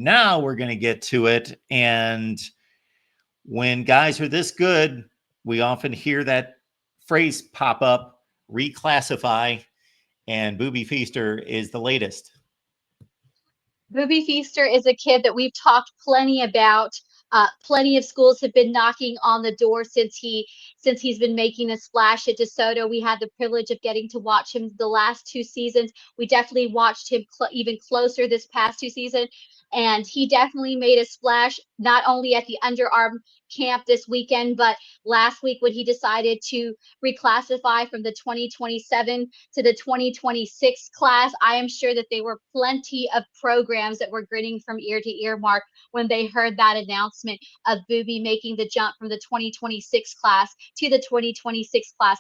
Now we're going to get to it. And when guys are this good, we often hear that phrase pop up, reclassify, and Boobie Feaster is the latest. Boobie Feaster is a kid that we've talked plenty about. Plenty of schools have been knocking on the door since he's been making a splash at DeSoto. We had the privilege of getting to watch him the last 2 seasons. We definitely watched him even closer this past 2 seasons, and he definitely made a splash not only at the underarm camp this weekend, but last week when he decided to reclassify from the 2027 to the 2026 class. I am sure that there were plenty of programs that were grinning from ear to ear, Mark, when they heard that announcement of Boobie making the jump from the 2026 class to the 2026 class.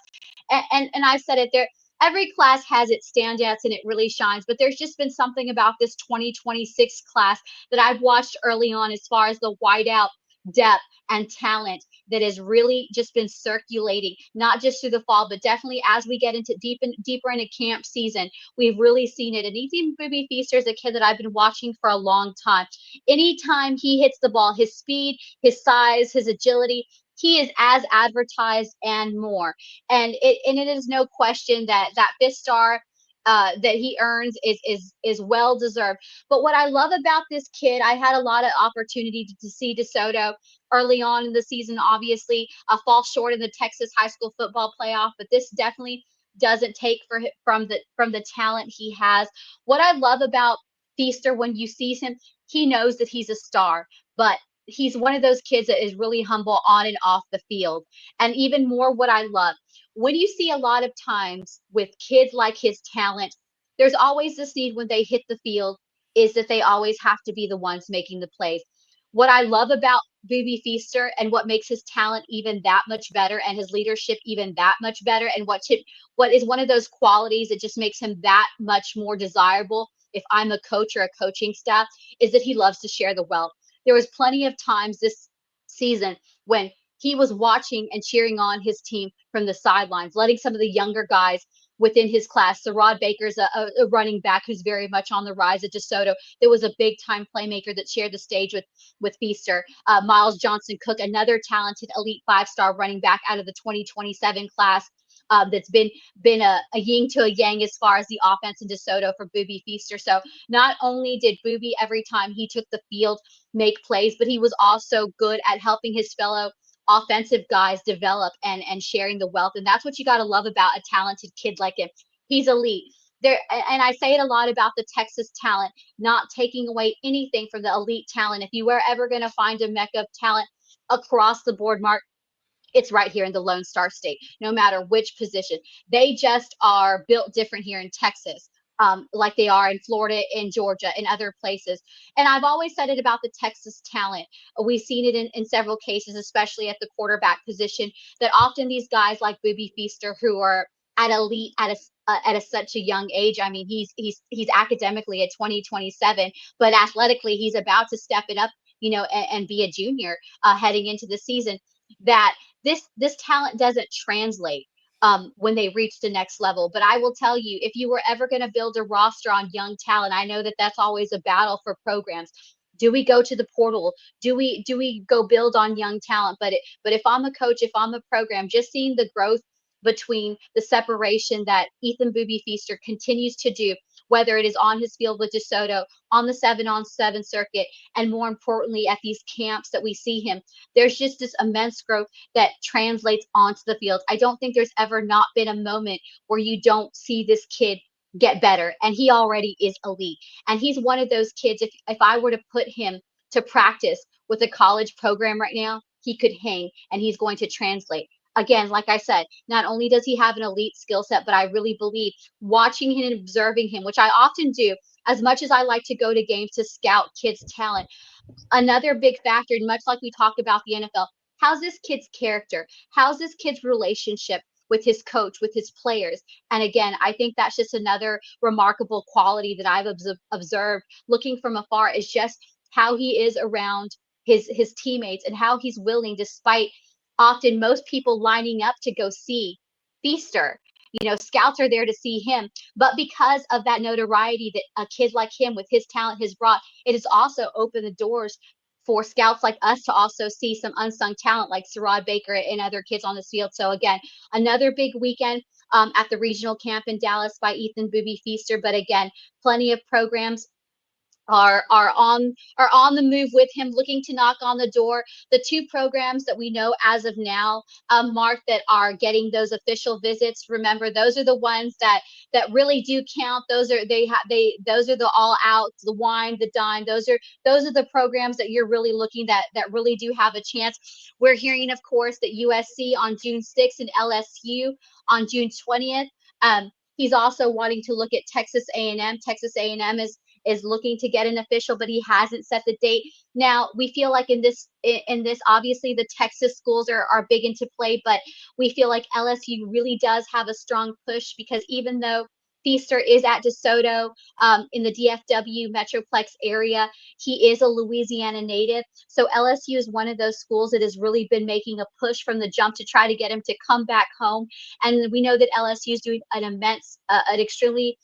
And I've said it there. Every class has its standouts and it really shines, but there's just been something about this 2026 class that I've watched early on as far as the whiteout depth and talent that has really just been circulating, not just through the fall, but definitely as we get into deeper into camp season, we've really seen it. And even Boobie Feaster is a kid that I've been watching for a long time. Anytime he hits the ball, his speed, his size, his agility, he is as advertised and more. And it is no question that that fifth star that he earns is well deserved. But what I love about this kid, I had a lot of opportunity to see DeSoto early on in the season. Obviously, fall short in the Texas high school football playoff, but this definitely doesn't take from the talent he has. What I love about Feaster when you see him, he knows that he's a star, but he's one of those kids that is really humble on and off the field. And even more, what I love when you see a lot of times with kids like his talent, there's always this need when they hit the field is that they always have to be the ones making the plays. What I love about Boobie Feaster and what makes his talent even that much better and his leadership even that much better and what is one of those qualities that just makes him that much more desirable if I'm a coach or a coaching staff is that he loves to share the wealth. There was plenty of times this season when he was watching and cheering on his team from the sidelines, letting some of the younger guys within his class. So Rod Baker's a running back who's very much on the rise at DeSoto. There was a big time playmaker that shared the stage with Feaster. Miles Johnson Cook, another talented elite 5-star running back out of the 2027 class. That's been a yin to a yang as far as the offense in DeSoto for Boobie Feaster. So not only did Boobie every time he took the field make plays, but he was also good at helping his fellow offensive guys develop and sharing the wealth. And that's what you got to love about a talented kid like him. He's elite. There, and I say it a lot about the Texas talent, not taking away anything from the elite talent. If you were ever going to find a mecca of talent across the board, Mark, it's right here in the Lone Star State, no matter which position. They just are built different here in Texas, like they are in Florida, in Georgia, in other places. And I've always said it about the Texas talent. We've seen it in several cases, especially at the quarterback position, that often these guys like Boobie Feaster, who are at elite at such a young age. I mean, he's academically at 2027, but athletically he's about to step it up, and be a junior heading into the season. That this talent doesn't translate when they reach the next level. But I will tell you, if you were ever going to build a roster on young talent, I know that that's always a battle for programs. Do we go to the portal? Do we go build on young talent? But if I'm a coach, if I'm a program, just seeing the growth between the separation that Ethan Boobie Feaster continues to do, whether it is on his field with DeSoto, on the 7-on-7 circuit, and more importantly at these camps that we see him, there's just this immense growth that translates onto the field. I don't think there's ever not been a moment where you don't see this kid get better, and he already is elite. And he's one of those kids, if I were to put him to practice with a college program right now, he could hang and he's going to translate. Again, like I said, not only does he have an elite skill set, but I really believe watching him and observing him, which I often do, as much as I like to go to games to scout kids' talent, another big factor, much like we talked about the NFL, how's this kid's character? How's this kid's relationship with his coach, with his players? And again, I think that's just another remarkable quality that I've observed looking from afar is just how he is around his teammates and how he's willing, despite often most people lining up to go see Feaster, scouts are there to see him. But because of that notoriety that a kid like him with his talent has brought, it has also opened the doors for scouts like us to also see some unsung talent like Sarad Baker and other kids on this field. So again, another big weekend at the regional camp in Dallas by Ethan Boobie Feaster. But again, plenty of programs are on the move with him, looking to knock on the door. The two programs that we know as of now, Mark, that are getting those official visits. Remember, those are the ones that really do count. Those are the all outs, the wine, the dime. Those are the programs that you're really looking that really do have a chance. We're hearing, of course, that USC on June 6th and LSU on June 20th. He's also wanting to look at Texas A&M. Texas A&M is looking to get an official, but he hasn't set the date. Now, we feel like in this, obviously the Texas schools are big into play, but we feel like LSU really does have a strong push, because even though Feaster is at DeSoto in the DFW Metroplex area, he is a Louisiana native. So LSU is one of those schools that has really been making a push from the jump to try to get him to come back home. And we know that LSU is doing an extremely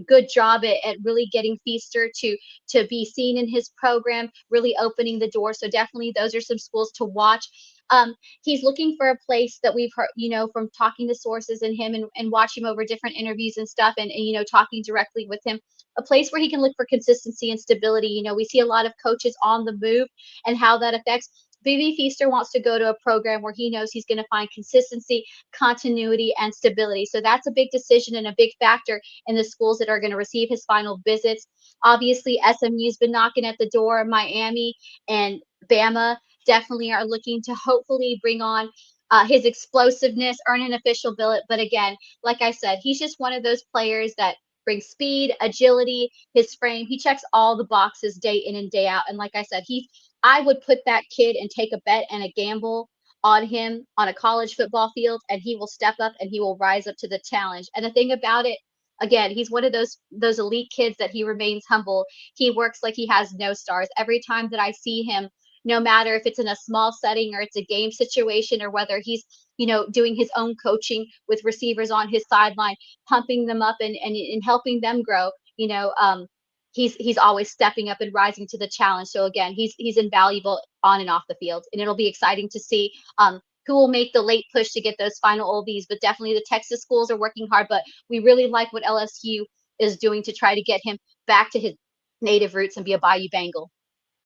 good job at really getting Feaster to be seen in his program, really opening the door. So definitely those are some schools to watch. He's looking for a place that we've heard, from talking to sources and him and watching him over different interviews and stuff, and talking directly with him, a place where he can look for consistency and stability. We see a lot of coaches on the move and how that affects. Boobie Feaster wants to go to a program where he knows he's going to find consistency, continuity, and stability. So that's a big decision and a big factor in the schools that are going to receive his final visits. Obviously, SMU's been knocking at the door. Miami and Bama definitely are looking to hopefully bring on his explosiveness, earn an official billet. But again, like I said, he's just one of those players that brings speed, agility, his frame. He checks all the boxes day in and day out. And like I said, I would put that kid and take a bet and a gamble on him on a college football field, and he will step up and he will rise up to the challenge. And the thing about it, again, he's one of those elite kids that he remains humble. He works like he has no stars. Every time that I see him, no matter if it's in a small setting or it's a game situation, or whether he's doing his own coaching with receivers on his sideline, pumping them up and helping them grow, he's always stepping up and rising to the challenge. So again, he's invaluable on and off the field, and it'll be exciting to see who will make the late push to get those final OBs. But definitely the Texas schools are working hard, but we really like what LSU is doing to try to get him back to his native roots and be a Bayou Bengal.